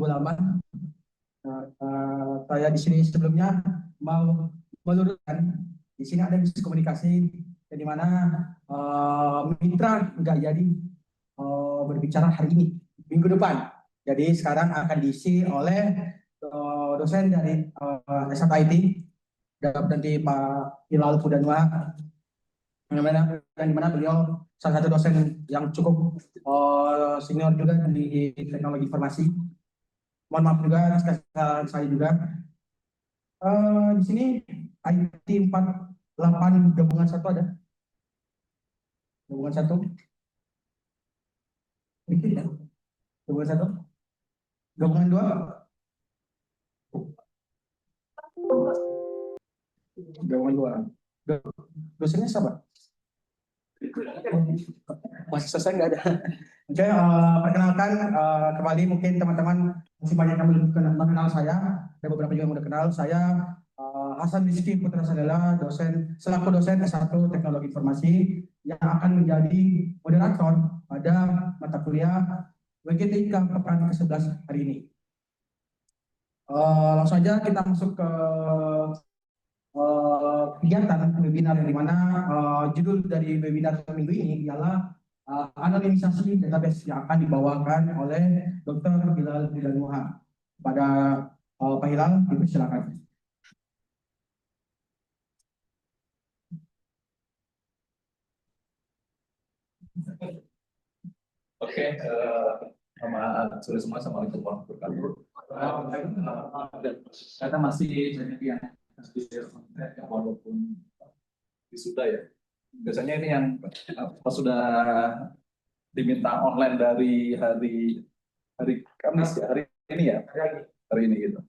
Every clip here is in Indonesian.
lama. Saya di sini sebelumnya mau meluruskan, di sini ada miskomunikasi di mana mitra nggak jadi berbicara hari ini, minggu depan. Jadi sekarang akan diisi oleh dosen dari S1 IT, nanti Pak Hilal Pudanwa, yang dimana beliau salah satu dosen yang cukup senior juga di teknologi informasi. Mohon maaf juga kesalahan saya juga. Di sini IT 48 gabungan satu ada. Gabungan satu. Dikit ya. Gabungan satu. Gabungan dua. Gabungan dua. Dosennya siapa? Masih selesai nggak ada. Oke, perkenalkan kembali mungkin teman-teman masih banyak yang belum mengenal saya. Ada beberapa juga yang udah kenal saya. Hasan Rizky Putra Sadela, selaku dosen S1 Teknologi Informasi yang akan menjadi moderator pada mata kuliah WGTIK pekan ke-11 hari ini. Langsung saja kita masuk ke kegiatan webinar yang dimana judul dari webinar minggu ini ialah anonimisasi database yang akan dibawakan oleh Dr. Hilal Pudanwa. Pada Pak Hilal, dipersilakan. Oke, selamat sore semua. Assalamualaikum warahmatullahi wabarakatuh. Kita masih banyak yang walaupun wisuda ya. Biasanya ini yang sudah diminta online dari hari Kamis ya, hari ini ya, hari ini gitu.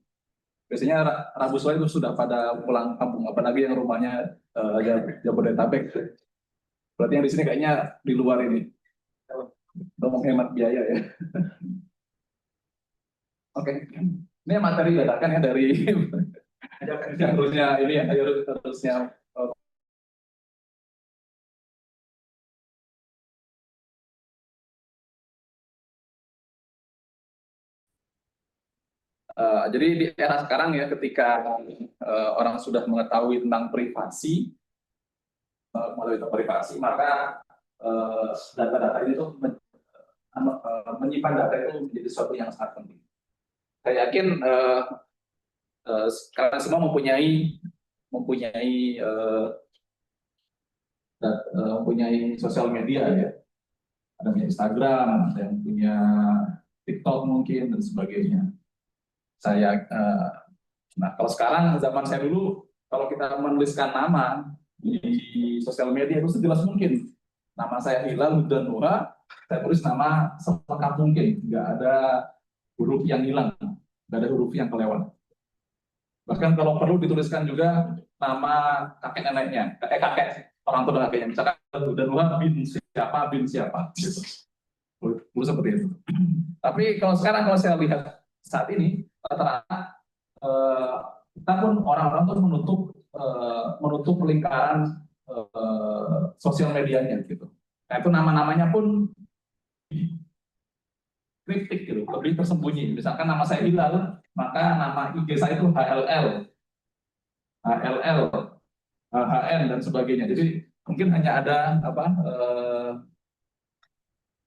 Biasanya Rabu sore itu sudah pada pulang kampung, apalagi yang rumahnya Jabodetabek. Berarti yang di sini kayaknya di luar ini. Untuk menghemat biaya ya. Oke, ini materi dadakan ya dari yang harusnya ini ya, harusnya jadi di era sekarang ya, ketika orang sudah mengetahui tentang privasi, maka data-data ini tuh menyimpan data itu menjadi sesuatu yang sangat penting. Saya yakin kalian semua mempunyai sosial media ya, ada punya Instagram, ada yang punya TikTok mungkin dan sebagainya. Nah kalau sekarang zaman saya dulu, kalau kita menuliskan nama di sosial media itu sejelas mungkin. Nama saya Hilal Pudanwa, saya tulis nama selengkap mungkin, nggak ada huruf yang hilang, nggak ada huruf yang kelewat. Bahkan kalau perlu dituliskan juga nama kakek neneknya, kakek orang tua kakeknya, misalkan Pudanwa bin siapa, gitu. Dulu seperti itu. Tapi kalau sekarang kalau saya lihat saat ini, rata-rata kita pun orang-orang tuh menutup lingkaran sosial medianya gitu. Nah itu nama-namanya pun kritik gitu, lebih tersembunyi. Misalkan nama saya Hilal, maka nama IG saya itu HLL, HN dan sebagainya. Jadi mungkin hanya ada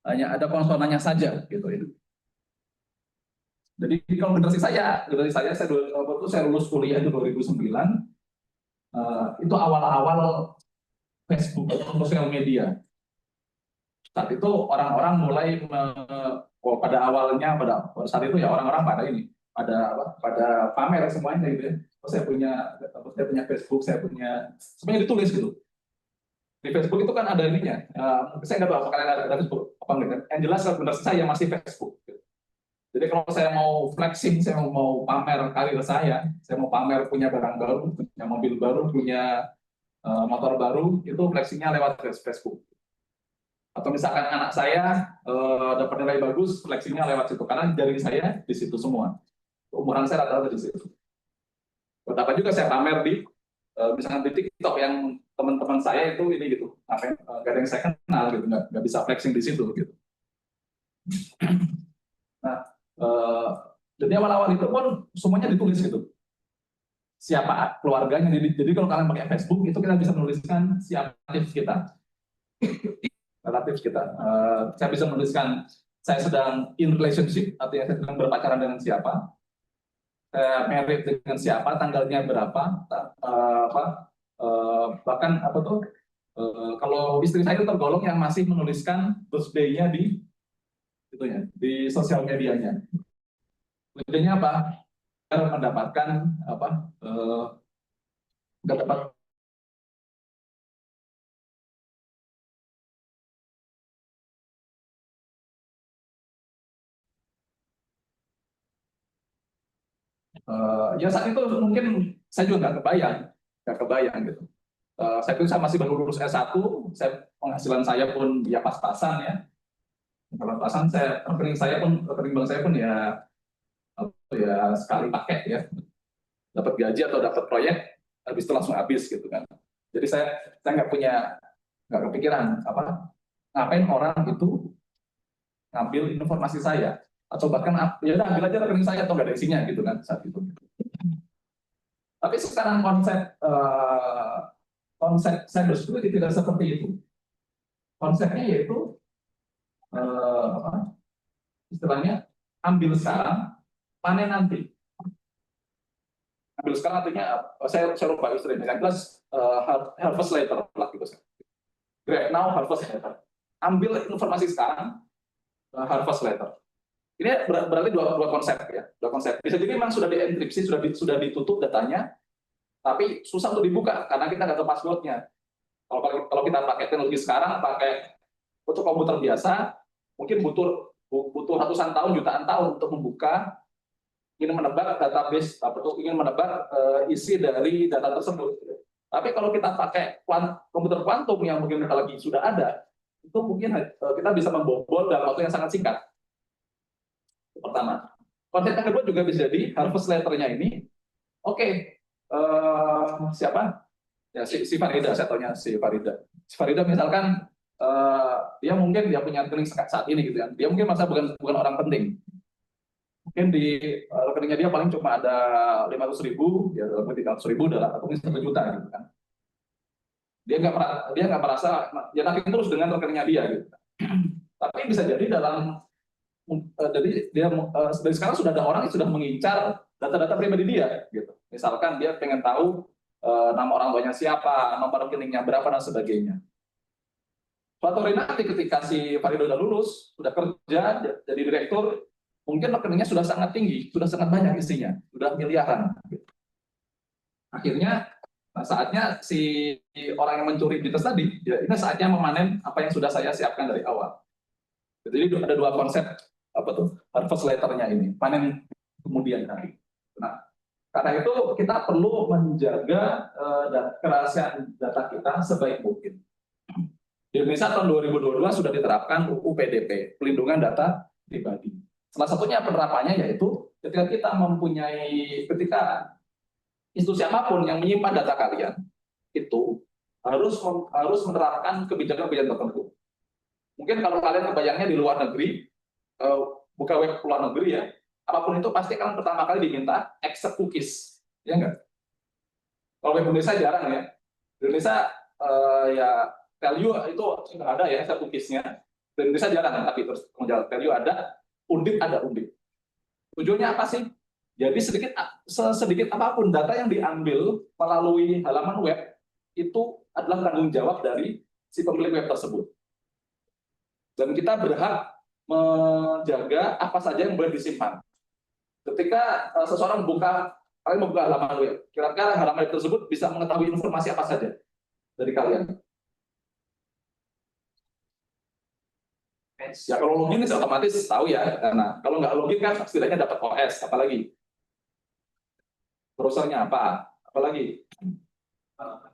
hanya ada konsonannya saja gitu ya. Jadi kalau generasi saya lulus kuliah itu 2009, itu awal-awal Facebook atau sosial media. Saat itu orang-orang mulai pada awalnya pada saat itu ya orang-orang pada pamer semuanya gitu ya. Saya punya Facebook, saya punya semuanya ditulis gitu. Di Facebook itu kan ada ininya. Saya nggak tahu apakah kalian ada Facebook apa enggak. Yang jelas generasi saya masih Facebook. Gitu. Jadi kalau saya mau flexing, saya mau pamer karir saya mau pamer punya barang baru, punya mobil baru, punya motor baru, itu flexingnya lewat Facebook. Atau misalkan anak saya dapat nilai bagus, flexingnya lewat situ, karena jaring saya di situ semua. Umuran saya rata-rata di situ. Betapa juga saya pamer di misalkan di TikTok yang teman-teman saya itu ini gitu, nggak ada yang saya kenal gitu, nggak bisa flexing di situ gitu. Nah, Jadi awal-awal itu pun semuanya ditulis gitu. Siapa keluarganya. Jadi kalau kalian pakai Facebook itu kita bisa menuliskan siapa tips kita. Relatif kita. Saya bisa menuliskan saya sedang in relationship, artinya saya sedang berpacaran dengan siapa, saya married dengan siapa, tanggalnya berapa, bahkan apa tuh, kalau istri saya itu tergolong yang masih menuliskan birthday-nya di itu ya, di sosial medianya. Tujuannya apa? Agar mendapatkan apa? Dapat ya saat itu mungkin saya juga nggak kebayang gitu. Saya itu saya masih baru lulus S1, penghasilan saya pun ya pas-pasan ya. Kalau pasan rekening bank saya pun ya sekali pakai ya, dapat gaji atau dapat proyek habis itu langsung habis gitu kan. Jadi saya nggak kepikiran apa ngapain orang itu ngambil informasi saya atau bahkan ya udah ambil aja rekening saya atau nggak ada isinya gitu kan saat itu. Tapi sekarang konsep cybersecurity tidak seperti itu. Konsepnya yaitu istilahnya ambil sekarang, panen nanti. Ambil sekarang artinya saya lupa istilahnya kan, plus harvest later lah gitu. Grab now, harvest later. Ambil informasi sekarang, harvest later. Ini berarti dua konsep ya, dua konsep. Bisa jadi memang sudah dienkripsi, sudah ditutup datanya, tapi susah untuk dibuka karena kita nggak tahu passwordnya. Kalau kita pakai teknologi sekarang, pakai untuk komputer biasa, mungkin butuh ratusan tahun, jutaan tahun untuk membuka, ingin menebak database, ingin menebak isi dari data tersebut. Tapi kalau kita pakai komputer kuantum yang mungkin lagi sudah ada, itu mungkin kita bisa membobol dalam waktu yang sangat singkat. Pertama. Konsep yang kedua juga bisa jadi harvest letter-nya ini, oke, siapa? Ya si Farida, saya tanya si Farida. Si Farida misalkan dia mungkin dia punya rekening saat ini gitu kan. Dia mungkin masa bukan orang penting. Mungkin di rekeningnya dia paling cuma ada 500.000, ya dalam 300.000 atau mungkin 1 juta gitu kan. Dia nggak merasa ya nanti terus dengan rekeningnya dia gitu. Tapi bisa jadi jadi dia dari sekarang sudah ada orang yang sudah mengincar data-data pribadi dia gitu. Misalkan dia pengen tahu nama orang tuanya siapa, nomor rekeningnya berapa dan sebagainya. Suatu hari nanti ketika si Farido udah lulus, sudah kerja jadi direktur, mungkin rekeningnya sudah sangat tinggi, sudah sangat banyak isinya, sudah miliaran. Akhirnya saatnya si orang yang mencuri identitas tadi, ya ini saatnya memanen apa yang sudah saya siapkan dari awal. Jadi ada dua konsep apa tuh harvest letter-nya ini, panen kemudian hari. Nah, karena itu kita perlu menjaga kerahasiaan data kita sebaik mungkin. Di Indonesia tahun 2022 sudah diterapkan UU PDP, Pelindungan Data Pribadi. Salah satunya penerapannya yaitu ketika ketika institusi apapun yang menyimpan data kalian itu harus menerapkan kebijakan-kebijakan tertentu. Mungkin kalau kalian kebayangnya di luar negeri, buka web luar negeri ya, apapun itu pasti kalian pertama kali diminta accept cookies, ya enggak? Kalau web Indonesia jarang ya. Di Indonesia ya value itu nggak ada ya accept cookies-nya. Di Indonesia jarang, tapi terus kalau value ada, undip ada undip. Tujuannya apa sih? Jadi sedikit apapun data yang diambil melalui halaman web itu adalah tanggung jawab dari si pemilik web tersebut. Dan kita berhak menjaga apa saja yang boleh disimpan. Ketika seseorang membuka halaman web, kira-kira halaman web tersebut bisa mengetahui informasi apa saja dari kalian. Ya kalau login otomatis tahu ya, karena kalau nggak login kan setidaknya dapat OS, apalagi browsernya apalagi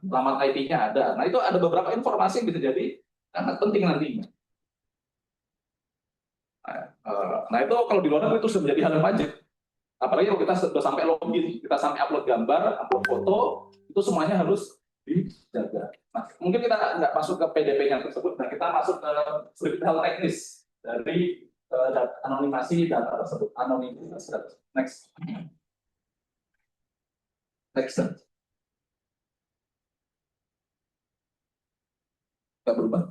alamat IP-nya ada. Nah itu ada beberapa informasi yang bisa jadi sangat penting nantinya. Nah itu kalau di luar negeri itu sudah menjadi hal yang wajib. Apalagi kalau kita sudah sampai login, kita sampai upload gambar, upload foto, itu semuanya harus dijaga. Nah, mungkin kita nggak masuk ke PDP-nya tersebut, nah kita masuk ke sedikit hal teknis dari anonimasi data tersebut. Next. Nggak berubah.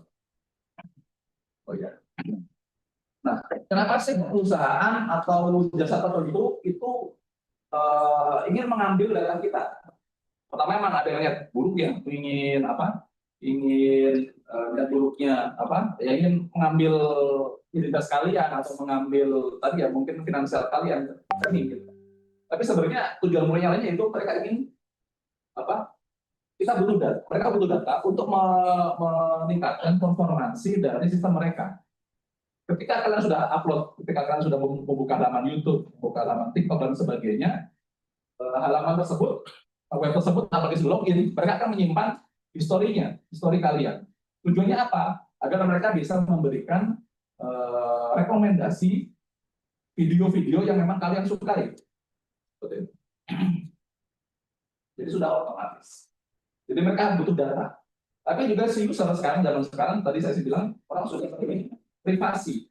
Oh ya. Nah, kenapa sih perusahaan atau jasa tertentu itu ingin mengambil data kita? Pertama, memang ada yang lihat buruk ya, ingin lihat buruknya ya, ingin mengambil identitas kalian atau mengambil tadi ya mungkin finansial kalian. Tapi sebenarnya tujuan mulanya lainnya itu mereka ingin kita butuh data, mereka butuh data untuk meningkatkan performansi dari sistem mereka. Ketika kalian sudah upload, ketika kalian sudah membuka halaman YouTube, membuka halaman TikTok dan sebagainya, halaman tersebut, web tersebut apalagi sudah login, mereka akan menyimpan histori kalian. Tujuannya apa? Agar mereka bisa memberikan rekomendasi video-video yang memang kalian sukai. Jadi sudah otomatis. Jadi mereka butuh data. Tapi juga si user zaman sekarang tadi saya bilang orang sudah ingin privasi.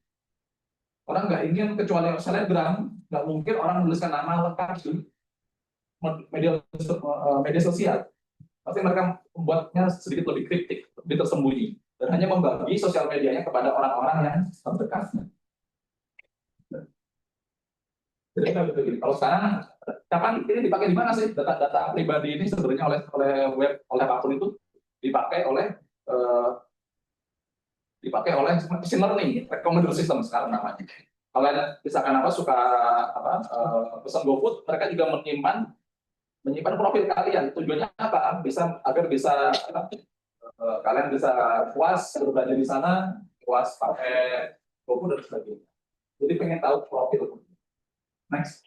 Orang nggak ingin kecuali selebgram, nggak mungkin orang menuliskan nama lengkap di media sosial. Tapi mereka membuatnya sedikit lebih kritik, lebih tersembunyi, dan hanya membagi sosial medianya kepada orang-orang yang terdekatnya. Jadi kalau sekarang, kapan ini dipakai di mana sih data pribadi ini sebenarnya oleh web, oleh apapun itu dipakai oleh machine learning, recommender system sekarang namanya. Kalian misalkan suka pesan GoFood, mereka juga menyimpan profil kalian. Tujuannya apa? Agar bisa kalian bisa puas berbelanja di sana, puas pakai GoFood dan sebagainya. Jadi pengen tahu profil. Next.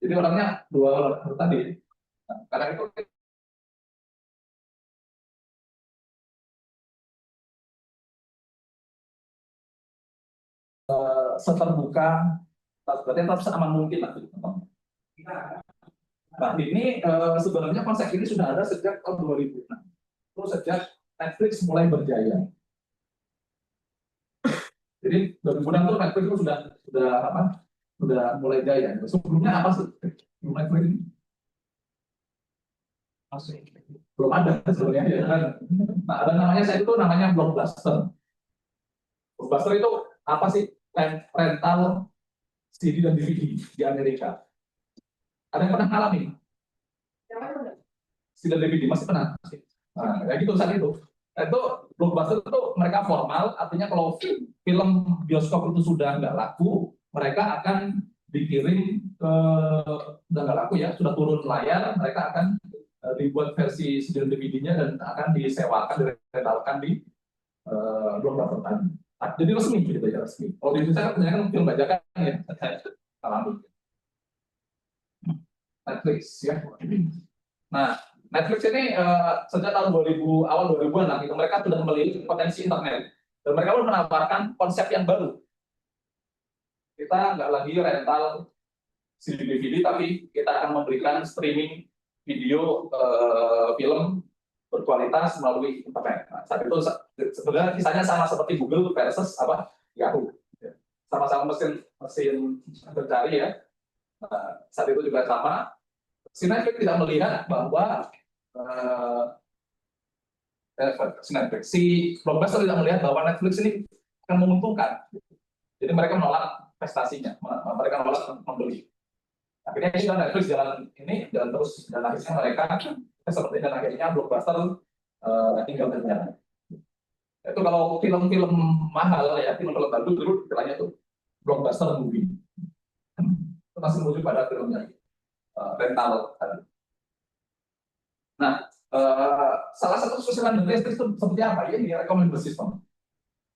Jadi orangnya dua orang tadi. Karena itu seterbuka, berarti tetap seaman mungkin lah. Nah ini sebenarnya konsep ini sudah ada sejak tahun 2006. Terus sejak Netflix mulai berjaya. Jadi 2006 tuh Netflix itu sudah mulai jaya. Sebelumnya apa sih Netflix ini? Belum ada sebenarnya. Ya kan? Nah, ada namanya Blockbuster. Blockbuster itu apa sih? Rental CD dan DVD di Amerika. Ada yang pernah ngalamin? CD dan DVD masih pernah. Nah, kayak gitu saat itu. Itu Blockbuster itu mereka formal, artinya kalau film bioskop itu sudah nggak laku, mereka akan dikirim ke udah nggak laku ya, sudah turun layar, mereka akan dibuat versi CD dan DVD-nya dan akan disewakan, direntalkan di Blockbuster tadi. Nah, jadi resmi gitu ya, resmi. Kalau di Indonesia kan film bajakan ya, alami. Netflix ya. Nah, Netflix ini sejak tahun 2000 awal 2000-an lah, gitu, mereka sudah melihat potensi internet dan mereka pun menawarkan konsep yang baru. Kita nggak lagi rental CD DVD, tapi kita akan memberikan streaming video film berkualitas melalui internet. Nah, saat itu sebenarnya kisahnya sama seperti Google versus Yahoo. Sama-sama mesin pencari ya. Nah, saat itu juga sama. Si Netflix tidak melihat bahwa si Blockbuster tidak melihat bahwa Netflix ini akan menguntungkan. Jadi mereka menolak prestasinya, mereka menolak membeli. Akhirnya Netflix jalan terus, dan akhirnya mereka seperti dan akhirnya Blockbuster tinggal berjalan. Itu kalau film-film mahal ya, film-film baru dulu istilahnya tuh Blockbuster movie. Itu masih merujuk pada filmnya. Rental tadi. Nah, salah satu susunan dari sistem seperti apa? Ini recommender system.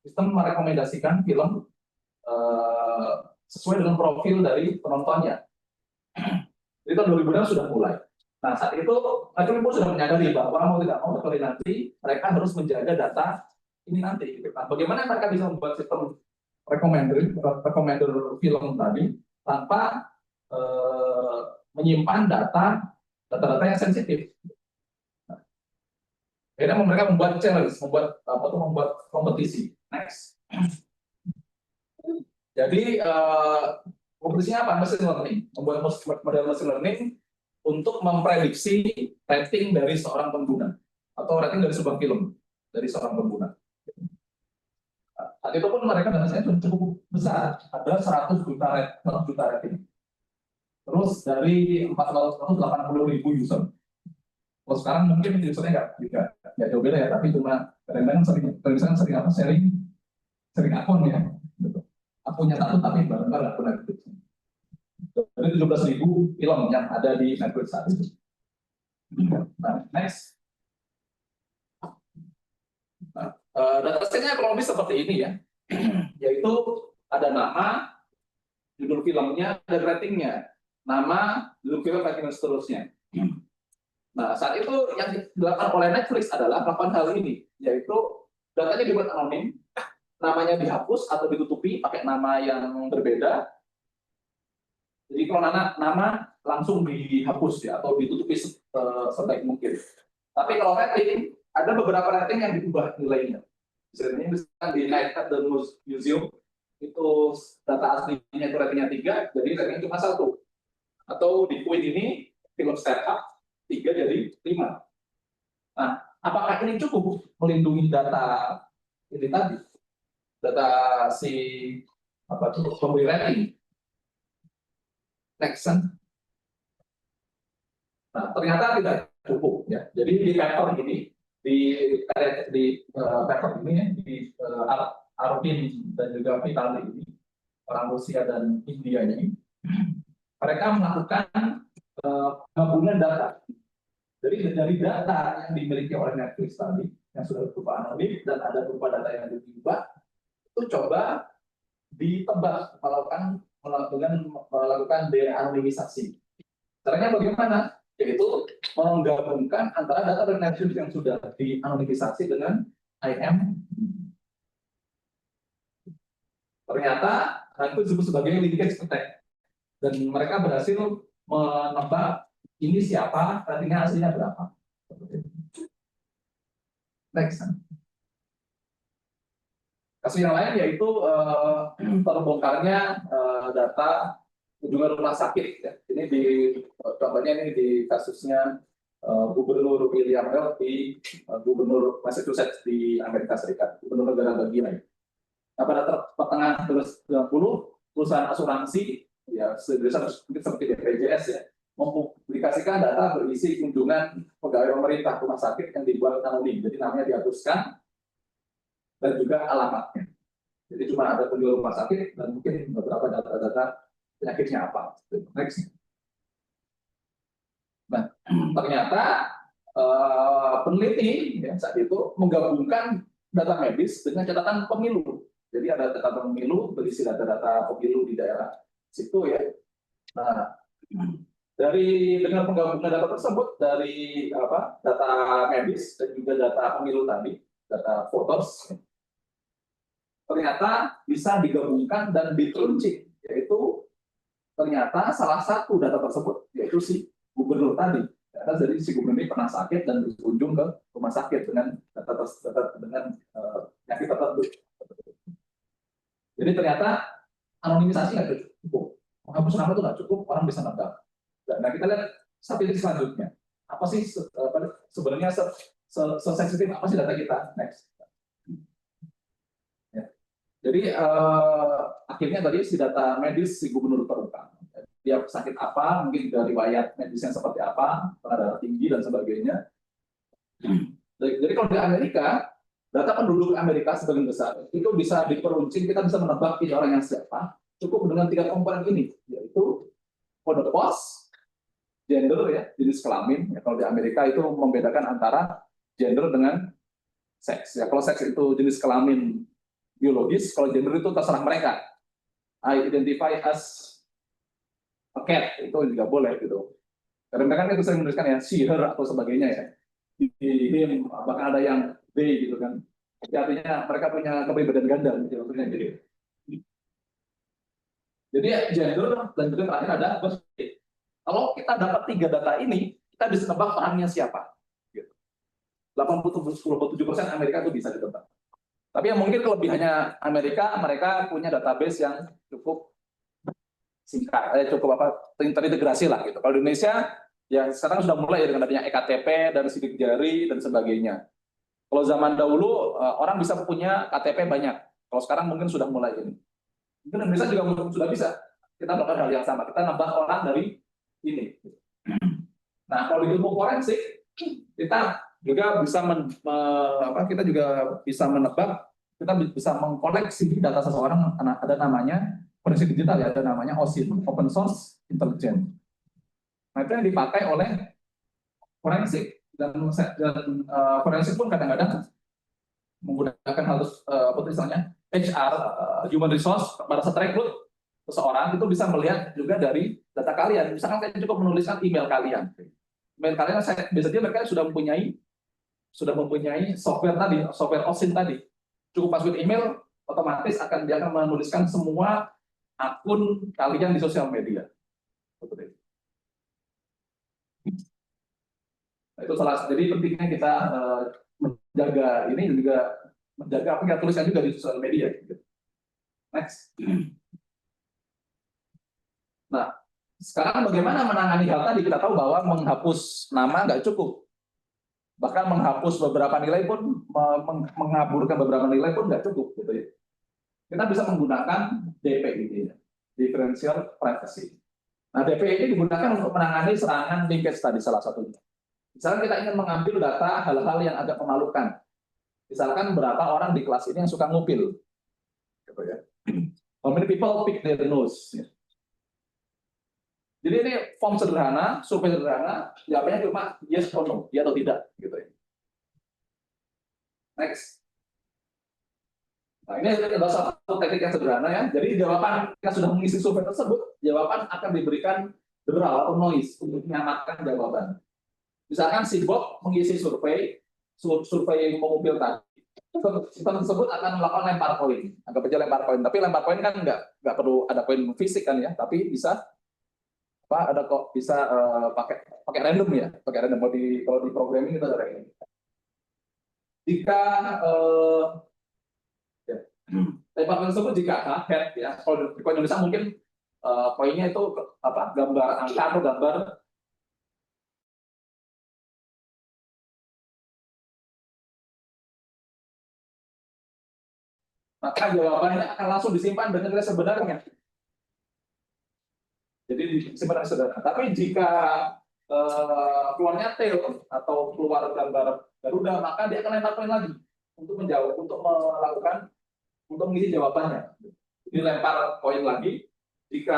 Sistem merekomendasikan film sesuai dengan profil dari penontonnya. Jadi tahun 2006 sudah mulai. Nah, saat itu Netflix pun sudah menyadari bahwa mau tidak mau nanti mereka harus menjaga data ini nanti. Nah, bagaimana mereka bisa membuat sistem recommender film tadi tanpa menyimpan data-data yang sensitif. Nah, akhirnya mereka membuat challenge, membuat kompetisi. Next. Jadi kompetisinya apa? Machine learning, membuat model machine learning untuk memprediksi rating dari seorang pengguna atau rating dari sebuah film dari seorang pengguna. Saat itu pun mereka datanya cukup besar, ada 100 juta rating. Terus dari 480.000 user. Kalau sekarang mungkin usernya nggak jauh beda ya, tapi cuma kadang-kadang sering apa sering akun ya. Gitu. Akunnya satu tapi bareng-bareng akun Netflix. Dari 17.000 film yang ada di Netflix saat itu. Nah, next. Nah, datasetnya kurang lebih seperti ini ya, yaitu ada nama, judul filmnya, ada ratingnya, nama, judul film, rating dan seterusnya. Nah, saat itu yang dilakukan oleh Netflix adalah melakukan hal ini, yaitu datanya dibuat anonim, namanya dihapus atau ditutupi pakai nama yang berbeda. Jadi kalau nama langsung dihapus ya atau ditutupi sebaik mungkin. Tapi kalau rating, ada beberapa rating yang diubah nilainya. Misalnya di Night at the Museum itu data aslinya itu ratingnya 3, jadi ratingnya cuma 1. Atau di Queen ini film startup 3 jadi 5. Nah, apakah ini cukup melindungi data ini tadi? Data si pemberi rating. Next. Nah, ternyata tidak cukup ya. Jadi di paper ini Arvin dan juga Vitali ini, orang Rusia dan India ini, mereka melakukan gabungan data. Jadi dari data yang dimiliki oleh Netflix tadi, yang sudah berupa anonim dan ada berupa data yang diubah, itu coba ditebak melakukan de-anonimisasi. Caranya bagaimana? Yaitu menggabungkan antara data dari Netflix yang sudah di-anonimisasi dengan IM. Ternyata itu disebut sebagai linkage attack. Dan mereka berhasil menebak ini siapa, ratingnya aslinya berapa. Next. Kasus yang lain yaitu terbongkarnya data kunjungan rumah sakit. Ya. Ini contohnya ini di kasusnya Gubernur William L. di Gubernur Massachusetts di Amerika Serikat, Gubernur negara bagian. Nah, pada pertengahan 1990, perusahaan asuransi ya seperti BPJS ya mempublikasikan data berisi kunjungan pegawai pemerintah rumah sakit yang dibuat anonim. Jadi namanya dihapuskan dan juga alamatnya. Jadi cuma ada penjual rumah sakit dan mungkin beberapa data-data penyakitnya apa. Next. Nah, ternyata peneliti ya, saat itu menggabungkan data medis dengan catatan pemilu. Jadi ada catatan pemilu berisi data-data pemilu di daerah situ ya. Nah, dengan penggabungan data tersebut dari data medis dan juga data pemilu tadi, data voters, ternyata bisa digabungkan dan diteruncing, yaitu ternyata salah satu data tersebut yaitu si gubernur tadi. Jadi si gubernur ini pernah sakit dan berkunjung ke rumah sakit dengan dengan penyakit tertentu. Jadi ternyata anonimisasi nggak cukup, menghapus nama itu nggak cukup, orang bisa nebak. Nah, kita lihat statistik selanjutnya. Apa sih sebenarnya sensitif apa sih data kita? Next. Ya. Jadi akhirnya tadi si data medis si gubernur terungkap. Dia sakit apa, mungkin dari riwayat medisnya seperti apa, darah tinggi dan sebagainya. Jadi kalau di Amerika, data penduduk Amerika sebagian besar itu bisa diperuncing, kita bisa menebak ini orang yang siapa. Cukup dengan 3 komponen ini, yaitu kode pos, gender ya, jenis kelamin. Ya, kalau di Amerika itu membedakan antara gender dengan seks. Ya, kalau seks itu jenis kelamin biologis, kalau gender itu terserah mereka. I identify as a cat, itu juga boleh gitu. Karena mereka kan itu sering menuliskan ya she, her atau sebagainya ya. Him, bahkan ada yang they gitu kan. Jadi artinya mereka punya kepribadian ganda gitu maksudnya gitu. Jadi gender dan juga terakhir ada birthday. Kalau kita dapat 3 data ini, kita bisa nebak orangnya siapa. 87% Amerika itu bisa ditebak. Tapi yang mungkin kelebihannya Amerika, mereka punya database yang cukup singkat, cukup terintegrasi lah gitu. Kalau di Indonesia, ya sekarang sudah mulai ya dengan adanya EKTP dan sidik jari dan sebagainya. Kalau zaman dahulu orang bisa punya KTP banyak. Kalau sekarang mungkin sudah mulai ini. Mungkin Indonesia juga sudah bisa. Kita melakukan hal yang sama. Kita nambah orang dari ini. Nah, kalau di ilmu forensik, kita juga bisa kita juga bisa menebak, kita bisa mengkoleksi data seseorang. Ada namanya forensik digital ya, ada namanya OSINT, Open Source Intelligence. Nah, itu yang dipakai oleh forensik dan forensik pun kadang-kadang menggunakan harus misalnya HR, human resource, pada saat rekrut seseorang itu bisa melihat juga dari data kalian. Misalkan saya cukup menuliskan email kalian. Email kalian biasanya mereka sudah mempunyai software tadi, software OSINT tadi. Cukup masuk email, otomatis dia akan menuliskan semua akun kalian di sosial media. Seperti itu. Nah, itu jadi pentingnya kita menjaga ini juga menjaga apa yang kita tuliskan juga di sosial media. Next. Nah, sekarang bagaimana menangani hal tadi? Kita tahu bahwa menghapus nama nggak cukup. Bahkan menghapus beberapa nilai pun, mengaburkan beberapa nilai pun nggak cukup. Gitu ya. Kita bisa menggunakan DPI, Differential Privacy. Nah, DPI ini digunakan untuk menangani serangan linkage tadi salah satunya. Misalkan kita ingin mengambil data hal-hal yang agak memalukan. Misalkan berapa orang di kelas ini yang suka ngupil. Gitu ya. How many people pick their nose? Jadi ini form sederhana, survei sederhana, jawabnya cuma yes or no, ya atau tidak, gitu ya. Next. Nah, ini adalah satu teknik yang sederhana ya. Jadi jawaban kita sudah mengisi survei tersebut, jawaban akan diberikan beberapa atau noise untuk menyamarkan jawaban. Misalkan si Bob mengisi survei yang mengupil tadi, sistem tersebut akan melakukan lempar koin, anggap aja lempar koin. Tapi lempar koin kan nggak perlu ada koin fisik kan ya, tapi bisa bisa pakai random ya, pakai random. Kalau di programming itu ada random. Jika lempar koin tersebut jika head ya, kalau di koin Indonesia mungkin koinnya itu gambar angka atau gambar maka jawabannya akan langsung disimpan dengan nilai sebenarnya. Jadi disimpan sederhana. Tapi jika keluarnya tail atau keluar gambar Garuda, maka dia akan lempar koin lagi untuk menjawab, untuk mengisi jawabannya. Jadi lempar koin lagi. Jika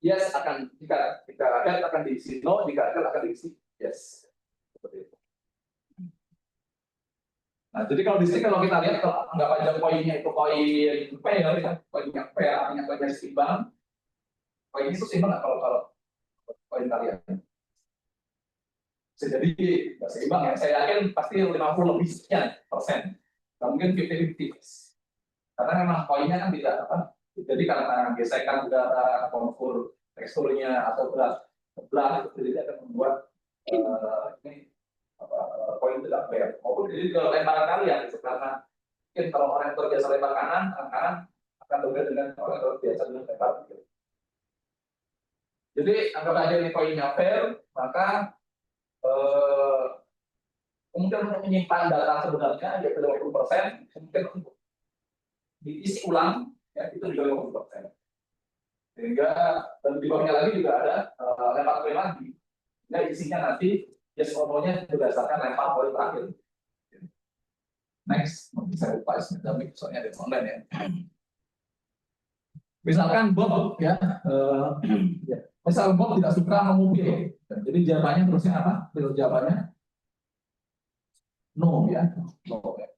yes jika head akan diisi no, jika tail akan diisi yes. Seperti itu. Nah, jadi kalau di sini kalau kita lihat, kalau anggap aja koinnya itu koin pair, ya, koinnya pair, artinya koinnya seimbang. Koin itu seimbang nggak kalau koin kalian? Bisa jadi nggak seimbang ya. Saya yakin pasti 50 lebih sekian %. Nggak mungkin 50-50. Karena memang koinnya kan tidak jadi karena gesekan udara, kontur teksturnya atau belah itu jadi akan membuat ini koin tidak fair. Maupun jadi ke lemparan kalian, karena mungkin kalau orang yang terbiasa lempar kanan akan berbeda dengan orang yang terbiasa dengan lempar kiri. Jadi anggap aja ini koinnya fair, maka kemungkinan untuk menyimpan data sebenarnya yaitu 20%, mungkin untuk diisi ulang ya itu juga 50%. Sehingga dan di bawahnya lagi juga ada lempar koin lagi. Ya isinya nanti yes or no-nya berdasarkan lempar koin terakhir. Next, bisa lupa soalnya ada online ya. Misalkan Bob ya, misal Bob tidak suka mengupil, jadi jawabannya terusnya apa? Jawabannya no ya, no ya.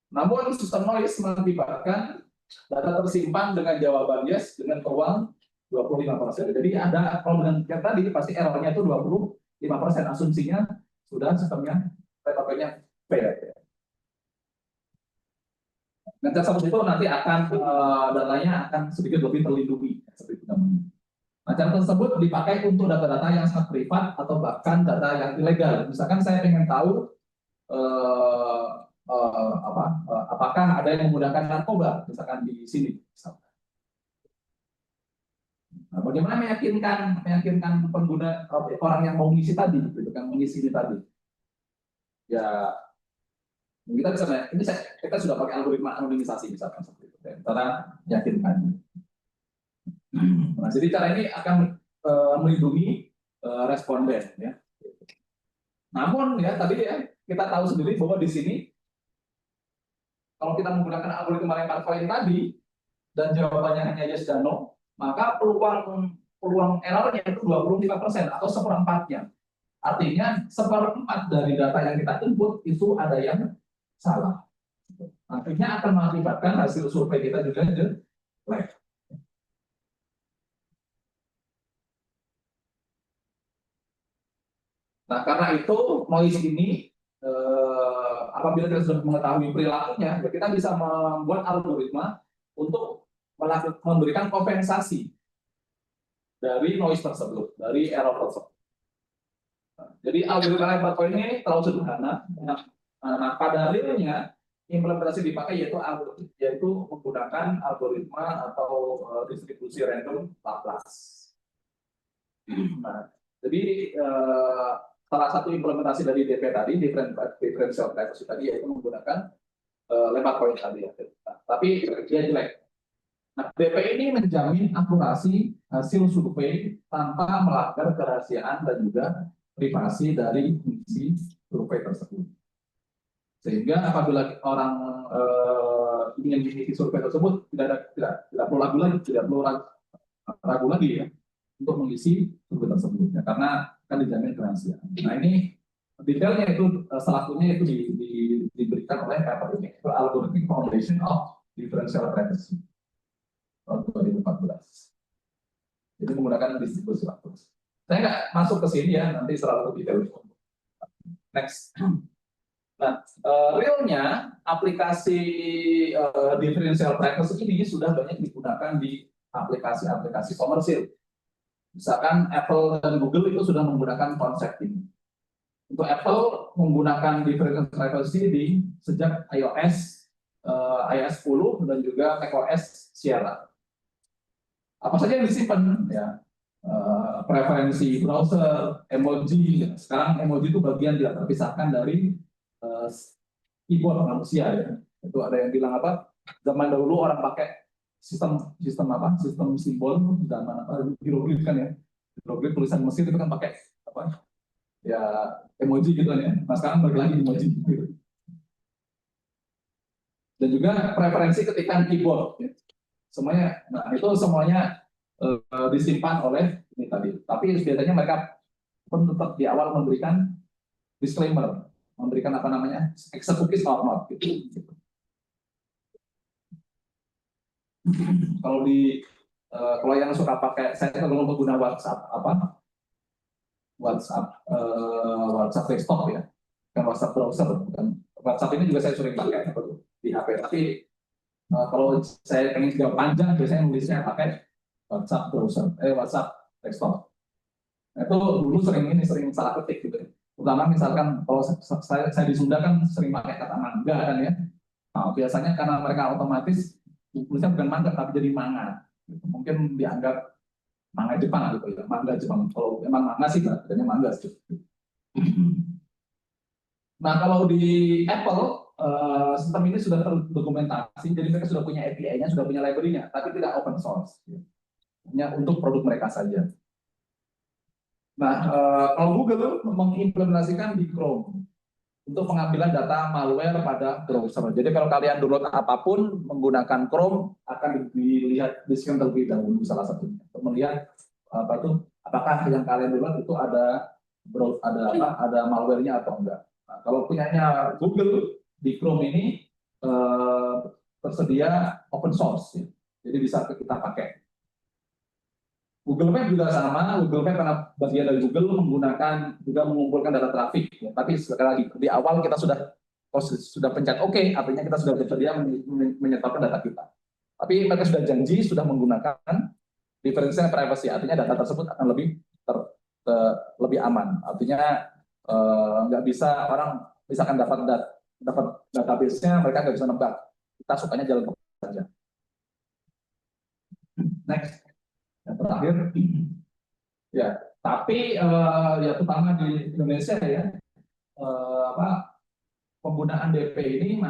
Namun sistem noise mengakibatkan data tersimpan dengan jawaban yes dengan peluang 25%. Jadi ada kalau dengan yang tadi pasti errornya itu 25%, asumsinya sudah sistemnya lempar-koinnya fair. Nah, cara itu nanti akan datanya akan sedikit lebih terlindungi seperti itu. Nah, cara tersebut dipakai untuk data-data yang sangat privat atau bahkan data yang ilegal. Misalkan saya ingin tahu eh, apakah ada yang menggunakan narkoba misalkan di sini. Misalkan. Nah, bagaimana meyakinkan pengguna orang yang mau mengisi tadi, gitu kan, mengisi ini tadi. Ya, kita bisa, kita sudah pakai algoritma anonimisasi misalkan seperti itu. Cara meyakinkan. Nah, jadi cara ini akan melindungi responden, ya. Namun ya tadi ya kita tahu sendiri bahwa di sini kalau kita menggunakan algoritma lempar koin tadi dan jawabannya hanya yes dan no, maka peluang errornya itu 25% atau seperempatnya. Artinya seperempat dari data yang kita input itu ada yang salah. Artinya akan mengakibatkan hasil survei kita juga jelek. Nah, karena itu noise ini apabila kita sudah mengetahui perilakunya, ya kita bisa membuat algoritma untuk memberikan kompensasi dari noise tersebut, dari error tersebut. Jadi algoritma lempar koin ini terlalu sederhana. Nah, pada realnya implementasi dipakai yaitu menggunakan algoritma atau distribusi random Laplace. Nah, jadi salah satu implementasi dari DP tadi, differential privacy tadi, yaitu menggunakan lempar koin tadi ya. Nah, tapi dia jelek. Nah, DP ini menjamin akurasi hasil survei tanpa melanggar kerahasiaan dan juga privasi dari fungsi survei tersebut. Sehingga apabila orang ingin mengisi survei tersebut tidak perlu ragu lagi ya untuk mengisi survei tersebut ya, karena akan dijamin kerahasiaan. Nah, ini detailnya itu salah satunya itu diberikan oleh paper ini, Algorithmic Foundation of Differential Privacy tahun 2014. Jadi menggunakan distribusi Laplace. Saya nggak masuk ke sini ya, nanti selalu detail. Next. Nah, realnya aplikasi differential privacy ini sudah banyak digunakan di aplikasi-aplikasi komersil. Misalkan Apple dan Google itu sudah menggunakan konsep ini. Untuk Apple menggunakan differential privacy sejak iOS 10 dan juga macOS Sierra. Apa saja yang disimpan ya, preferensi browser, emoji. Sekarang emoji itu bagian tidak terpisahkan dari keyboard manusia ya. Itu ada yang bilang apa? Zaman dahulu orang pakai sistem simbol, zaman apa? Hieroglif kan ya. Hieroglif tulisan Mesir itu kan pakai apa? Ya emoji gitu kan ya. Nah, sekarang balik lagi emoji gitu. Dan juga preferensi ketikan keyboard ya. Semuanya, nah itu semuanya disimpan oleh ini tadi. Tapi biasanya mereka pun tetap di awal memberikan disclaimer, memberikan apa namanya, executives or not gitu. Kalau yang suka pakai, saya kalau pengguna WhatsApp desktop ya, bukan WhatsApp browser, bukan. WhatsApp ini juga saya sering pakai di HP. Tapi kalau saya pengen jawab panjang, biasanya nulisnya pakai WhatsApp browser, WhatsApp desktop. Itu dulu sering salah ketik gitu. Terutama misalkan kalau saya di Sunda kan sering pakai kata mangga kan ya. Nah, biasanya karena mereka otomatis tulisnya bukan mangga tapi jadi manga. Mungkin dianggap manga Jepang gitu ya, mangga Jepang. Kalau memang manga sih katanya mangga sih. Nah, kalau di Apple sistem ini sudah terdokumentasi, jadi mereka sudah punya API-nya, sudah punya library-nya, tapi tidak open source. Hanya untuk produk mereka saja. Nah, kalau Google mengimplementasikan di Chrome untuk pengambilan data malware pada browser. Jadi kalau kalian download apapun menggunakan Chrome akan dilihat di-scan terlebih dahulu salah satunya untuk melihat apakah yang kalian download itu ada malware-nya atau enggak. Nah, kalau punyanya Google di Chrome ini tersedia open source, ya. Jadi bisa kita pakai. Google Map juga sama. Google Map karena bagian dari Google juga mengumpulkan data traffic. Ya. Tapi sekali lagi di awal kita sudah pencet OK, artinya kita sudah bersedia menyetorkan data kita. Tapi mereka sudah janji sudah menggunakan differential privacy, artinya data tersebut akan lebih aman. Artinya nggak bisa orang misalkan dapat database-nya, mereka nggak bisa nebak. Kita sukanya jalan keluar saja. Next, yang terakhir, ya. Tapi ya terutama di Indonesia ya, penggunaan DP ini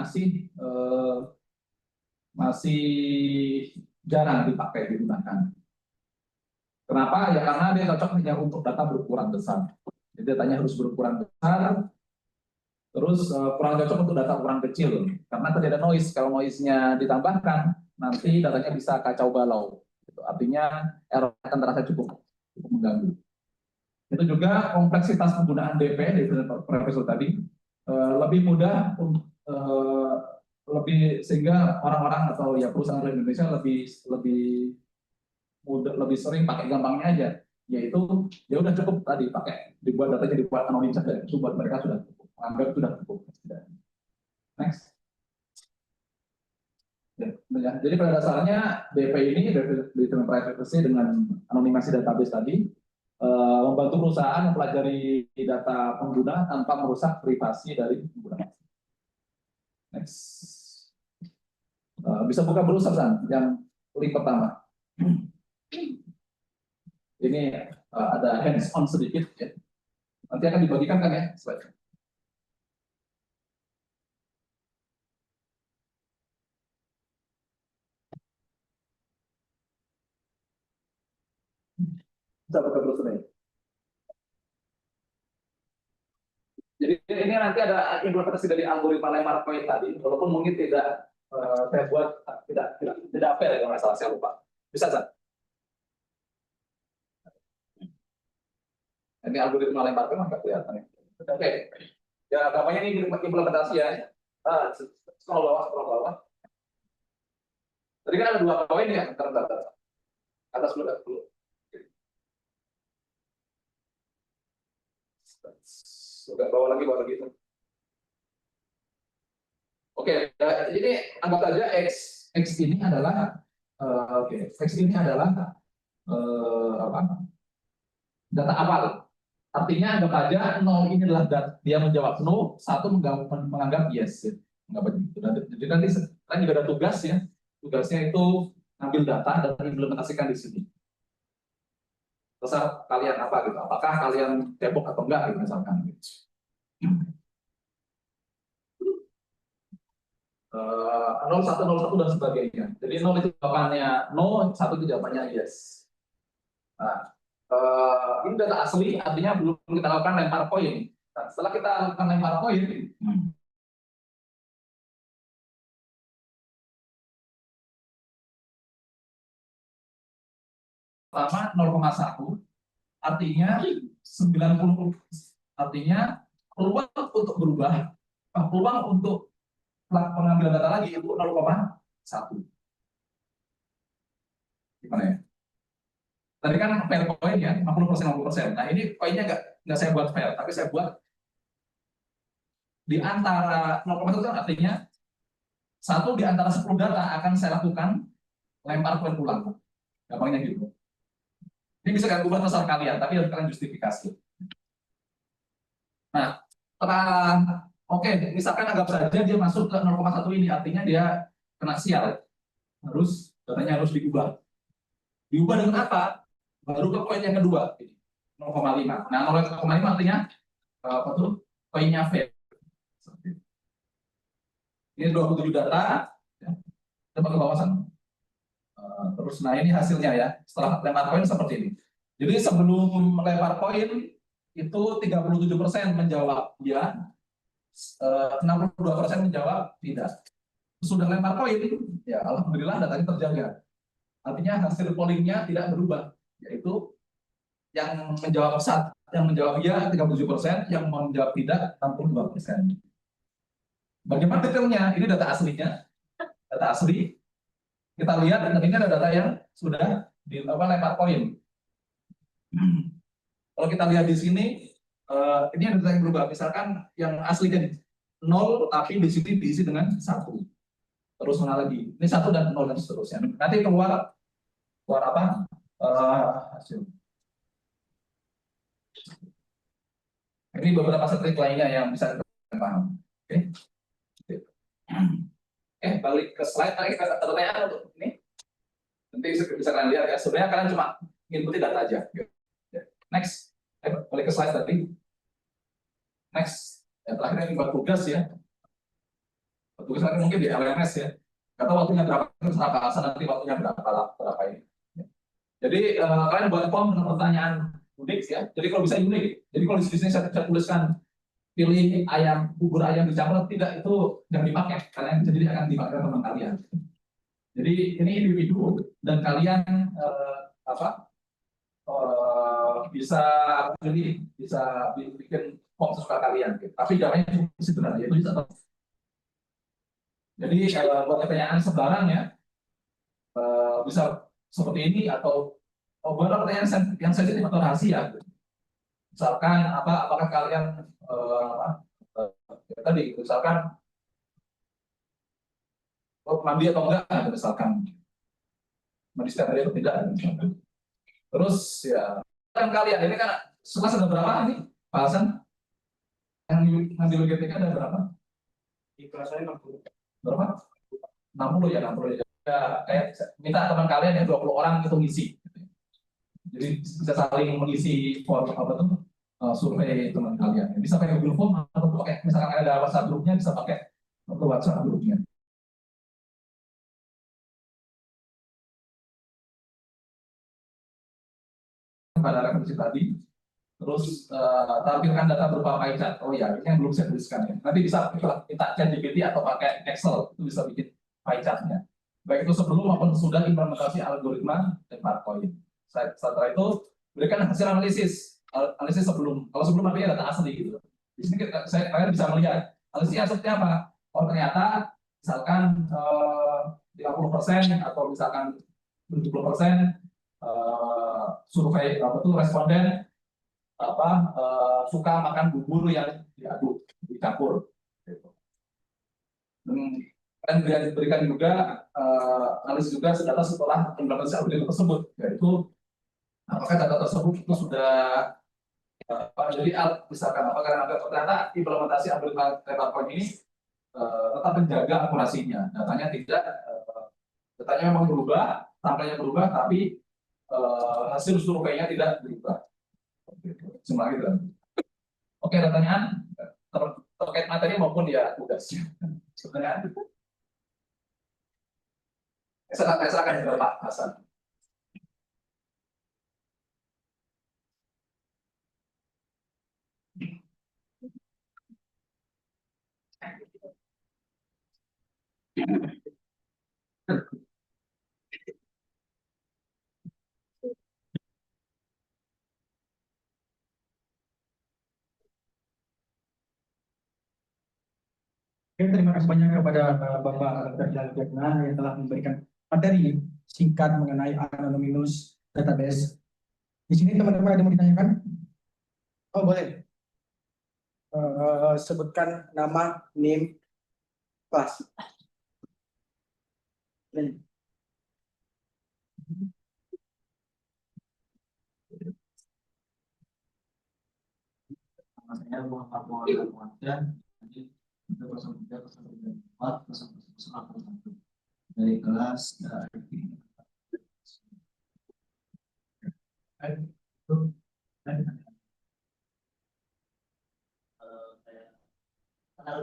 masih jarang digunakan. Kenapa? Ya karena dia cocok hanya untuk data berukuran besar. Jadi datanya harus berukuran besar, terus kurang cocok untuk data ukuran kecil. Karena tadi ada noise, kalau noise-nya ditambahkan, nanti datanya bisa kacau balau. Artinya error akan terasa cukup mengganggu. Itu juga kompleksitas penggunaan DP di Profesor tadi lebih mudah sehingga orang-orang atau ya perusahaan di Indonesia lebih mudah, lebih sering pakai gampangnya aja, yaitu ya udah cukup tadi pakai dibuat datanya dibuat anonim saja, itu buat mereka sudah cukup, anggap sudah cukup. Next. Ya, jadi pada dasarnya DP ini Determined Privacy dengan anonimasi database tadi membantu perusahaan mempelajari data pengguna tanpa merusak privasi dari pengguna. Next. Bisa buka browser yang link pertama. Ini ada hands on sedikit ya. Nanti akan dibagikan kan ya slide. Bisa buka browser ini. Jadi ini nanti ada implementasi dari algoritma Lamarck tadi, walaupun mungkin tidak saya buat tidak fair ya kalau nggak salah, saya lupa. Bisa kan? Ini algoritma Lamarck nggak kelihatan ya. Oke, ya gampangnya ini implementasi ya. Scroll bawah. Tadi kan ada 2 poin ya, atas dulu. Sudah bawah lagi. Oke, jadi anggap saja X ini adalah data awal. Artinya anggap aja 0 ini adalah dia menjawab no, 1 menganggap yes. Ya. Jadi nanti kan juga ada tugas ya. Tugasnya itu ngambil data dan implementasikan di sini. Terserah kalian apa gitu. Apakah kalian depok atau enggak gitu misalkan. 0101 dan sebagainya. Jadi 0 itu jawabannya no, 1 itu jawabannya yes. Nah, ini data asli, artinya belum kita lakukan lempar koin. Nah, setelah kita lakukan lempar koin, pertama 0,1, artinya 90, artinya peluang untuk berubah, peluang untuk pengambilan data lagi itu 0,1. Gimana ya? Tadi kan fair coin ya, 50%. Nah ini koinnya nggak saya buat fair, tapi saya buat di antara 0,1 artinya 1 di antara 10 data akan saya lakukan lempar koin ulang. Gampangnya gitu. Ini bisa kalian ubah terserah kalian, tapi harus kalian justifikasi. Nah, misalkan anggap saja dia masuk ke 0,1 ini, artinya dia kena sial. Datanya harus diubah. Diubah dengan apa? Baru ke koin yang kedua, 0,5. Nah, 0,5 artinya apa tuh? Koinnya fair. Ini 27 data. Coba ke bawah sana. Terus, nah ini hasilnya ya. Setelah lempar koin seperti ini. Jadi sebelum melempar koin itu 37% menjawab ya, 62% menjawab tidak. Sudah lempar koin, ya alhamdulillah datanya terjaga. Artinya hasil pollingnya tidak berubah, yaitu yang menjawab ya 37%, yang menjawab tidak 62%. Bagaimana detailnya? Ini data aslinya, data asli. Kita lihat, dan ini ada data yang sudah lempar koin. Kalau kita lihat di sini, ini ada data yang berubah. Misalkan yang aslinya 0, tapi di sini diisi dengan 1. Terus mana lagi? Ini 1 dan 0 dan seterusnya. Nanti keluar apa? Hasil. Ini beberapa strik lainnya yang bisa kita paham. Balik ke slide, tadi kita ada pertanyaan untuk ini. Nanti bisa kalian lihat ya. Sebenarnya kalian cuma input data aja. Next, balik ke slide tadi. Next, terakhir ini buat tugas ya. Tugas nanti mungkin di LMS ya. Kata waktunya berapa, terserah Pak Hasan nanti waktunya berapa ini. Jadi kalian buat form dengan pertanyaan unik ya. Jadi kalau bisa unik. Jadi kalau di sini saya tuliskan pilih ayam, bubur ayam dicampur, tidak, itu yang dipakai. Kalian jadi akan dipakai teman kalian. Jadi ini individu dan kalian bisa pilih, bisa bikin form sesuka kalian. Tapi jawabannya cukup sederhana, yaitu bisa. Jadi buat pertanyaan sembarang ya, bisa seperti ini atau buat pertanyaan yang sensitif atau rahasia. Misalkan apakah kalian tadi misalkan mandi atau enggak, misalkan mandi setiap hari atau tidak. Terus ya kan kalian ini kan kelas ada berapa nih Pak Hasan? Yang di GTK ada berapa? Di kelas saya 60. Berapa? 60 ya, 60 ya. Kayak minta teman kalian yang 20 orang itu ngisi. Jadi bisa saling mengisi form survei teman kalian. Bisa pakai Google Form atau pakai misalkan ada WhatsApp grupnya, bisa pakai WhatsApp grupnya. Pada referensi tadi, terus tampilkan data berupa pie chart. Oh ya, ini yang belum saya tuliskan ya. Nanti bisa minta ChatGPT atau pakai Excel, itu bisa bikin pie chartnya. Baik itu sebelum maupun sudah implementasi algoritma dan Parcoin. Setelah itu berikan hasil analisis sebelum. Kalau sebelum artinya data asli gitu. Di sini kalian bisa melihat analisisnya seperti apa. Oh ternyata misalkan 50% atau misalkan 70% survei responden suka makan bubur yang diaduk, dicampur. Gitu. Dan berikan juga analisis juga data setelah implementasi algoritma tersebut, yaitu apakah data tersebut itu sudah jadi misalkan apakah ternyata implementasi algoritma Parcoin ini tetap menjaga akurasinya, datanya memang berubah, sampelnya berubah, tapi hasil surveinya tidak berubah. Semua gitu. Oke, pertanyaan terkait materi maupun ya tugasnya. Sebenarnya saya akan ke Pak Hasan. Terima kasih banyak kepada Bapak Dr. Jalal yang telah memberikan materi singkat mengenai Anonymous Database. Di sini teman-teman ada yang mau ditanyakan? Oh boleh. Sebutkan nama, NIM, kelas. Saya Muhammad Maulana Muhammad dari kelas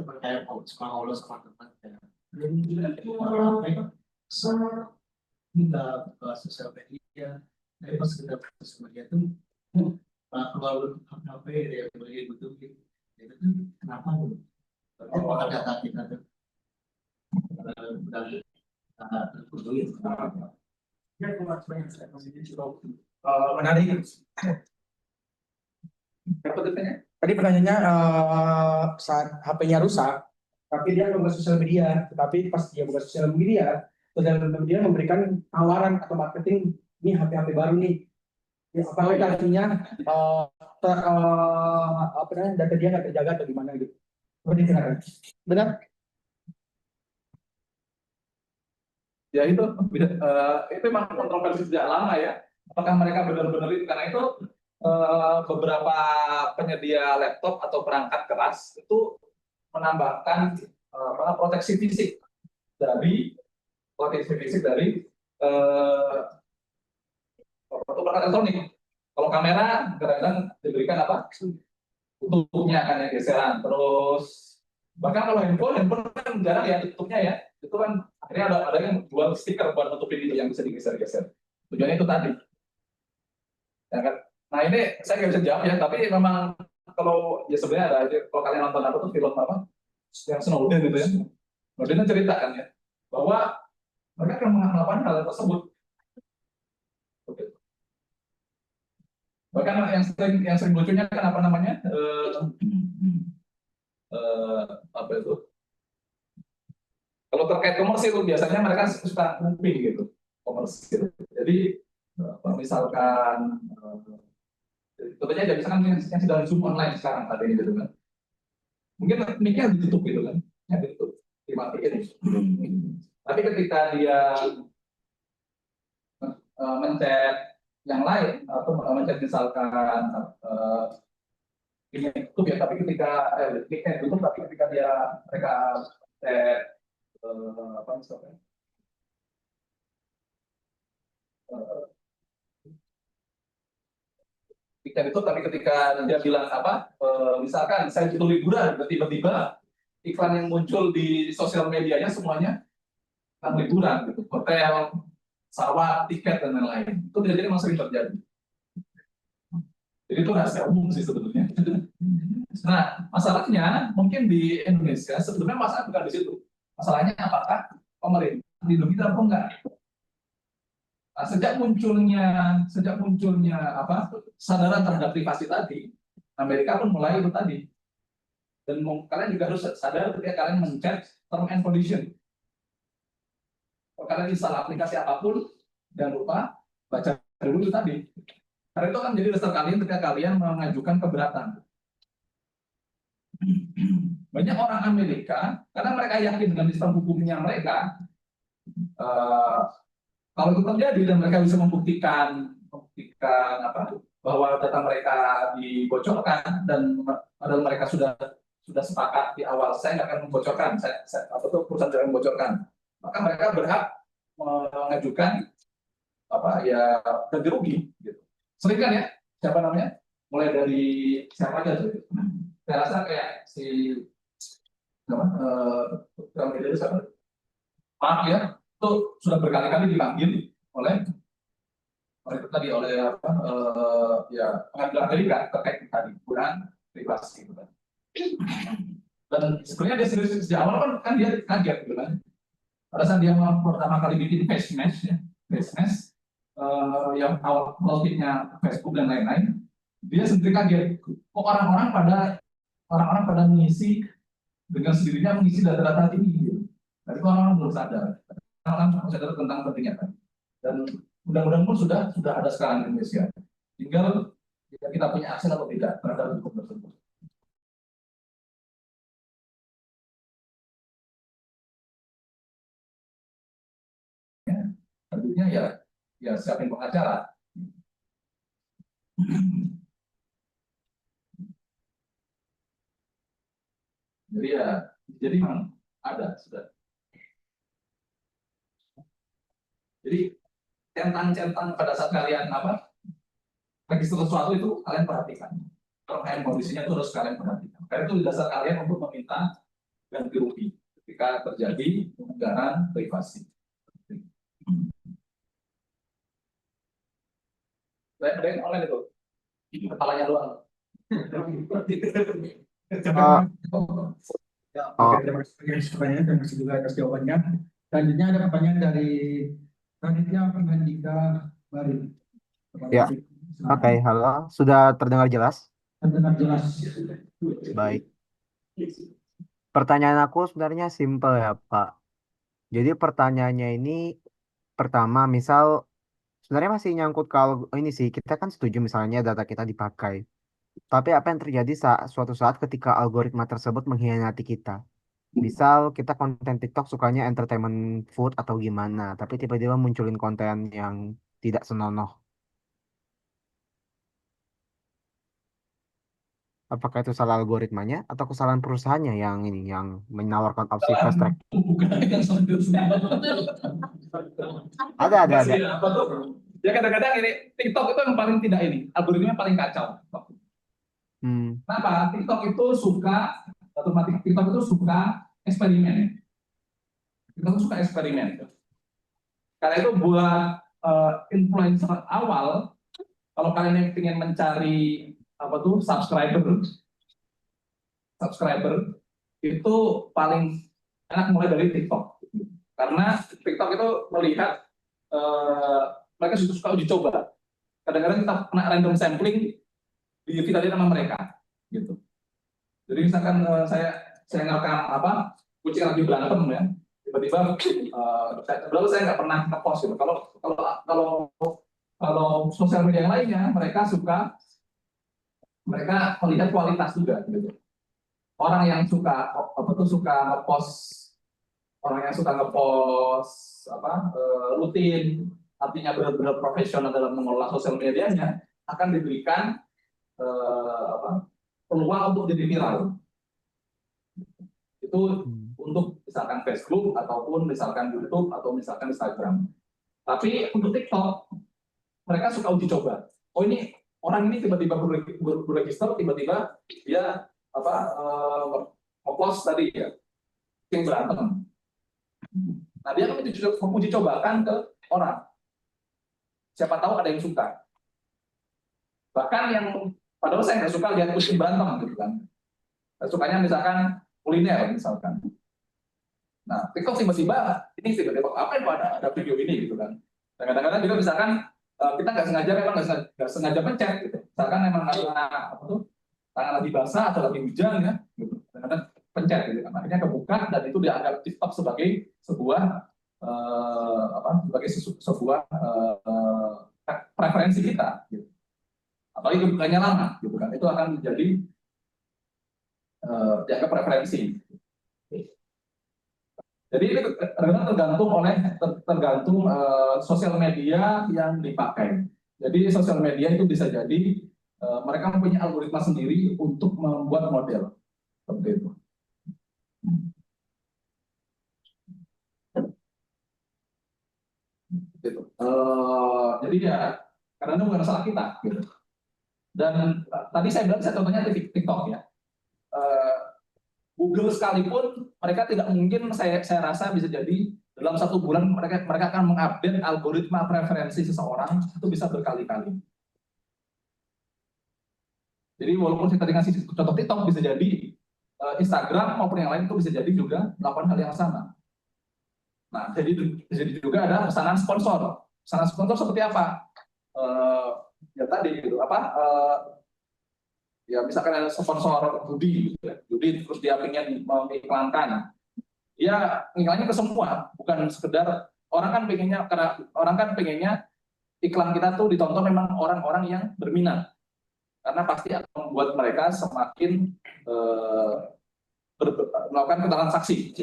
percaya sekolah Allah sama teman kita sosial media dari pas kita sosial media itu kalau HP ya boleh betul itu kenapa tuh data kita tuh menarik. Tadi pertanyaannya saat HP-nya rusak, tapi dia buka sosial media, tetapi pas dia buka sosial media memberikan tawaran atau marketing, ini HP baru nih. Ya, apakah artinya data dia nggak terjaga atau gimana gitu? Seperti itu, benar? Ya itu memang kontroversi sejak lama ya. Apakah mereka benar-benar itu? Karena itu beberapa penyedia laptop atau perangkat keras itu menambahkan proteksi fisik dari perangkat elektronik. Kalau kamera kadang-kadang diberikan apa? Tutupnya kan ya, geseran. Terus bahkan kalau handphone kan jarang ya tutupnya ya. Itu kan akhirnya ada yang jual stiker buat tutupin itu yang bisa digeser-geser. Tujuannya itu tadi. Ya kan? Nah ini saya nggak bisa jawab ya, tapi memang kalau ya sebenarnya ada, kalau kalian nonton apa tuh film apa yang Snowden gitu ya, Snowden ceritakan ya bahwa mereka akan melakukan hal tersebut. Bahkan yang sering lucunya kan apa namanya apa itu? Kalau terkait komersil biasanya mereka suka ngumping gitu komersil. Jadi misalkan contohnya aja misalkan yang sedang Zoom online sekarang tadi gitu kan. Mungkin mic-nya ditutup gitu kan. Ya ditutup, dimatiin. Tapi ketika dia mencet yang lain atau mencet misalkan ini tutup ya, tapi ketika mic-nya ditutup, tapi ketika mereka mencet apa misalkan ketika itu, tapi ketika dia bilang apa, misalkan saya butuh liburan, tiba-tiba iklan yang muncul di sosial medianya semuanya kan liburan, gitu, hotel, sawah, tiket dan lain-lain. Itu jadi memang sering terjadi. Jadi itu rahasia umum sih sebetulnya. Nah, masalahnya mungkin di Indonesia sebetulnya masalah bukan di situ. Masalahnya apakah pemerintah dilindungi atau enggak? Nah, sejak munculnya apa kesadaran terhadap privasi tadi, Amerika pun mulai itu tadi. Dan kalian juga harus sadar ketika kalian mencet term and condition. Kalau kalian install aplikasi apapun, jangan lupa baca dulu itu tadi. Karena itu akan menjadi dasar kalian ketika kalian mengajukan keberatan. Banyak orang Amerika, karena mereka yakin dengan sistem hukumnya mereka, kalau itu terjadi dan mereka bisa membuktikan apa bahwa data mereka dibocorkan dan padahal mereka sudah sepakat di awal saya nggak akan membocorkan, apa tuh perusahaan tidak membocorkan, maka mereka berhak mengajukan apa ya ganti rugi. Gitu. Sering kan ya siapa namanya mulai dari siapa aja tuh? Saya rasa kayak si siapa? Maaf ya, itu sudah berkali-kali dipanggil oleh apa ya pengadilan Amerika terkait tadi kurang privasi gitu kan. Dan sebenarnya dia serius sejak awal kan dia kaget gitu kan. Pada saat dia pertama kali bikin face mesh yang awal profitnya Facebook dan lain-lain, dia sendiri kaget. Kok orang-orang pada mengisi dengan sendirinya mengisi data-data ini gitu. Dan itu orang-orang belum sadar. Orang sadar tentang pentingnya kan. Dan undang-undang pun sudah ada sekarang di Indonesia. Tinggal kita punya akses atau tidak terhadap hukum tersebut. Ya, tentunya ya siapin pengacara. Jadi memang ada sudah. Jadi centang-centang pada saat kalian apa register sesuatu itu kalian perhatikan. Terkait kondisinya itu harus kalian perhatikan. Karena itu dasar kalian untuk meminta ganti rugi ketika terjadi pelanggaran privasi. Ada online itu, kepalanya doang. Terima kasih pertanyaan, terima kasih juga atas jawabannya. Selanjutnya ada pertanyaan dari Raditya Pribandika Bari. Ya, oke, halo. Sudah terdengar jelas? Terdengar jelas. Baik. Pertanyaan aku sebenarnya simpel ya, Pak. Jadi pertanyaannya ini pertama, misal sebenarnya masih nyangkut kalau ini sih, kita kan setuju misalnya data kita dipakai. Tapi apa yang terjadi suatu saat ketika algoritma tersebut mengkhianati kita? Misal kita konten TikTok sukanya entertainment food atau gimana, tapi tiba-tiba munculin konten yang tidak senonoh. Apakah itu salah algoritmanya atau kesalahan perusahaannya yang menawarkan opsi Kesalahan fast track? bukan yang selanjutnya. Ada. Masih apa tuh? Ya kadang-kadang ini TikTok itu yang paling tidak ini, algoritmanya paling kacau. Hmm. Kenapa? TikTok itu suka, otomatis TikTok itu suka eksperimen. TikTok itu suka eksperimen. Karena itu buat influencer awal, kalau kalian yang ingin mencari apa tuh subscriber itu paling enak mulai dari TikTok. Karena TikTok itu melihat mereka suka uji coba. Kadang-kadang kita kena random sampling diviralin sama mereka, gitu. Jadi misalkan saya ngerekam apa kucing lagi berantem ya, tiba-tiba lalu saya nggak pernah ngepost gitu. Kalau kalau sosial media yang lainnya mereka melihat kualitas juga gitu. Orang yang suka apa tuh suka ngepost orang yang suka ngepost apa rutin artinya benar-benar profesional dalam mengelola sosial medianya akan diberikan apa peluang untuk jadi viral. Itu untuk misalkan Facebook ataupun misalkan YouTube atau misalkan Instagram. Tapi untuk TikTok mereka suka uji coba. Oh ini orang ini tiba-tiba berregister, tiba-tiba dia apa nge-post tadi ya, yang berantem. Nah dia akan menguji cobakan ke orang. Siapa tahu ada yang suka. Bahkan yang padahal saya nggak suka lihat kucing berantem gitu kan. Sukanya misalkan kuliner misalkan. Nah, TikTok tiba-tiba ini tiba-tiba apa itu ada video ini gitu kan. Dan kadang-kadang juga misalkan kita nggak sengaja memang nggak sengaja pencet gitu. Misalkan memang karena apa tuh tangan lagi basah atau lagi hujan ya, gitu. Kadang-kadang pencet gitu kan. Akhirnya kebuka dan itu dianggap TikTok sebagai sebuah sebuah preferensi kita. Gitu. Apalagi kebukanya lama, gitu kan. Itu akan menjadi dianggap preferensi. Jadi ini tergantung sosial media yang dipakai. Jadi sosial media itu bisa jadi mereka punya algoritma sendiri untuk membuat model seperti itu. Gitu. Jadi ya karena itu bukan salah kita. Gitu. Dan tadi saya bilang saya contohnya TikTok ya. Google sekalipun mereka tidak mungkin saya rasa bisa jadi dalam 1 bulan mereka akan mengupdate algoritma preferensi seseorang itu bisa berkali-kali. Jadi walaupun saya tadi ngasih contoh TikTok bisa jadi Instagram maupun yang lain itu bisa jadi juga melakukan hal yang sama. Nah jadi juga ada pesanan sponsor. Pesanan sponsor seperti apa? Ya tadi gitu apa? Ya misalkan ada sponsor judi, gitu ya. Judi terus dia pengen mengiklankan, dia iklannya ke semua, bukan sekedar orang kan pengennya karena orang kan pengennya iklan kita tuh ditonton memang orang-orang yang berminat, karena pasti akan membuat mereka semakin melakukan transaksi.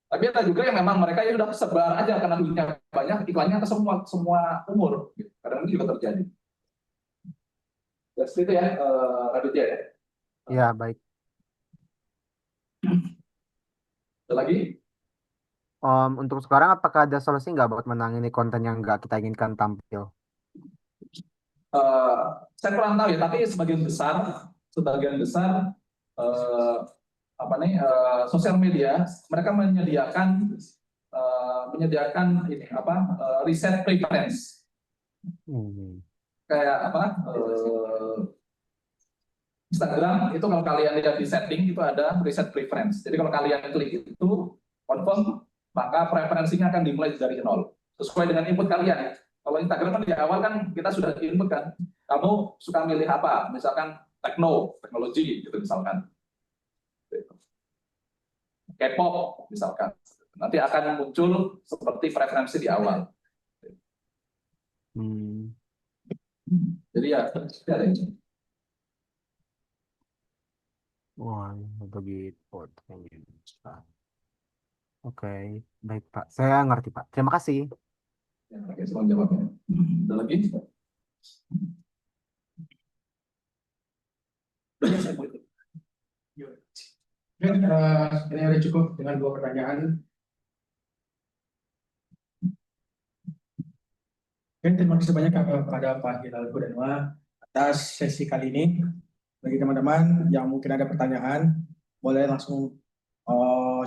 Tapi ada juga yang memang mereka ya udah sebar aja karena duitnya banyak, iklannya ke semua umur. Gitu. Kadang itu juga terjadi. Ya, seperti itu ya, Raditya ya. Ya, baik. Ada lagi? Untuk sekarang apakah ada solusi nggak buat menangani konten yang nggak kita inginkan tampil? Saya kurang tahu ya, tapi sebagian besar sosial media mereka menyediakan ini riset preference. Kayak Instagram itu kalau kalian lihat di setting itu ada riset preference. Jadi kalau kalian klik itu confirm, maka preferensinya akan dimulai dari 0 sesuai dengan input kalian. Kalau Instagram kan di awal kan kita sudah input kan, kamu suka milih apa? Misalkan teknologi gitu misalkan. K-pop misalkan. Nanti akan muncul seperti preferensi di awal. Jadi ya, ada ini. Wah, begitu. Oke, baik Pak. Saya ngerti Pak. Terima kasih. Ya, oke, sebelum jawabnya. Ada lagi? Ini udah cukup dengan 2 pertanyaan. Oke, terima kasih banyak kepada Pak Hilal Kudanwa atas sesi kali ini. Bagi teman-teman yang mungkin ada pertanyaan, boleh langsung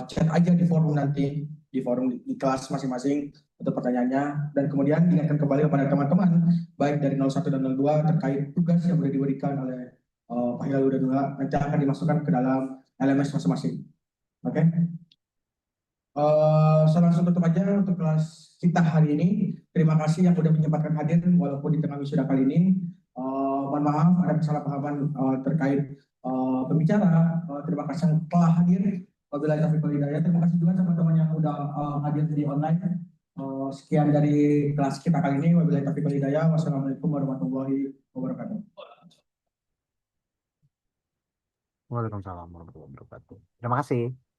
chat aja di forum nanti, di forum di kelas masing-masing untuk pertanyaannya. Dan kemudian diingatkan kembali kepada teman-teman, baik dari 01 dan 02 terkait tugas yang sudah diberikan oleh Pak Hilal Kudanwa, nanti akan dimasukkan ke dalam LMS masing-masing. Oke? Saya langsung tutup aja untuk kelas kita hari ini. Terima kasih yang sudah menyempatkan hadir walaupun di tengah wisuda kali ini. Mohon maaf ada kesalahpahaman terkait pembicara. Terima kasih yang telah hadir. Wabillahi taufiq wal hidayah. Terima kasih juga teman-teman yang sudah hadir di online. Sekian dari kelas kita kali ini. Wabillahi taufiq wal hidayah. Wassalamualaikum warahmatullahi wabarakatuh. Waalaikumsalam warahmatullahi wabarakatuh. Terima kasih.